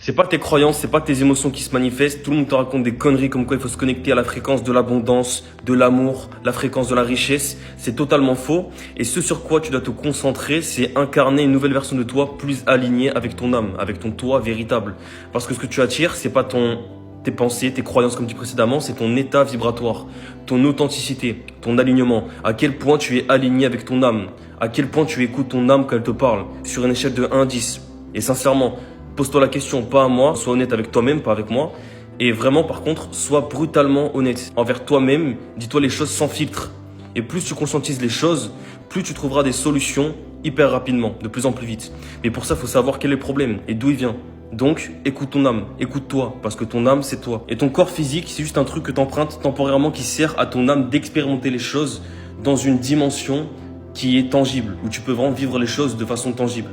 C'est pas tes croyances, c'est pas tes émotions qui se manifestent. Tout le monde te raconte des conneries comme quoi il faut se connecter à la fréquence de l'abondance, de l'amour, la fréquence de la richesse. C'est totalement faux. Et ce sur quoi tu dois te concentrer, c'est incarner une nouvelle version de toi plus alignée avec ton âme, avec ton toi véritable. Parce que ce que tu attires, c'est pas tes pensées, tes croyances comme dit précédemment, c'est ton état vibratoire, ton authenticité, ton alignement. À quel point tu es aligné avec ton âme, à quel point tu écoutes ton âme quand elle te parle, sur une échelle de 1 à 10. Et sincèrement, pose-toi la question, pas à moi, sois honnête avec toi-même, pas avec moi. Et vraiment, par contre, sois brutalement honnête envers toi-même. Dis-toi les choses sans filtre. Et plus tu conscientises les choses, plus tu trouveras des solutions hyper rapidement, de plus en plus vite. Mais pour ça, il faut savoir quel est le problème et d'où il vient. Donc, écoute ton âme, écoute-toi, parce que ton âme, c'est toi. Et ton corps physique, c'est juste un truc que tu empruntes temporairement qui sert à ton âme d'expérimenter les choses dans une dimension qui est tangible, où tu peux vraiment vivre les choses de façon tangible.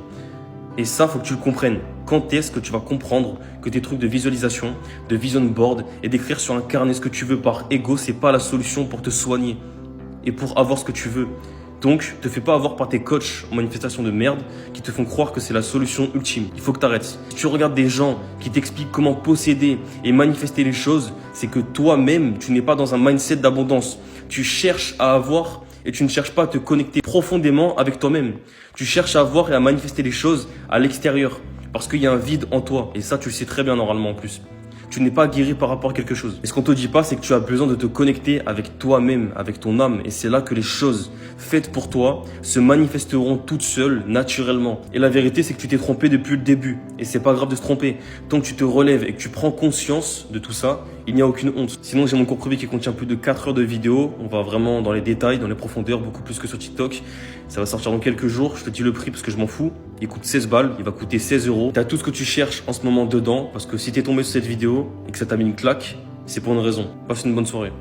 Et ça, faut que tu le comprennes. Quand est-ce que tu vas comprendre que tes trucs de visualisation, de vision board et d'écrire sur un carnet ce que tu veux par ego, c'est pas la solution pour te soigner et pour avoir ce que tu veux. Donc, te fais pas avoir par tes coachs en manifestation de merde qui te font croire que c'est la solution ultime. Il faut que tu arrêtes. Si tu regardes des gens qui t'expliquent comment posséder et manifester les choses, c'est que toi-même, tu n'es pas dans un mindset d'abondance. Tu cherches à avoir et tu ne cherches pas à te connecter profondément avec toi-même. Tu cherches à avoir et à manifester les choses à l'extérieur parce qu'il y a un vide en toi. Et ça, tu le sais très bien normalement en plus. Tu n'es pas guéri par rapport à quelque chose. Et ce qu'on te dit pas, c'est que tu as besoin de te connecter avec toi-même, avec ton âme. Et c'est là que les choses faites pour toi se manifesteront toutes seules, naturellement. Et la vérité, c'est que tu t'es trompé depuis le début. Et c'est pas grave de se tromper. Tant que tu te relèves et que tu prends conscience de tout ça, il n'y a aucune honte. Sinon, j'ai mon cours privé qui contient plus de 4 heures de vidéos. On va vraiment dans les détails, dans les profondeurs, beaucoup plus que sur TikTok. Ça va sortir dans quelques jours. Je te dis le prix parce que je m'en fous. Il coûte 16 balles. Il va coûter 16 euros. Tu as tout ce que tu cherches en ce moment dedans. Parce que si tu es tombé sur cette vidéo et que ça t'a mis une claque, c'est pour une raison. Passe une bonne soirée.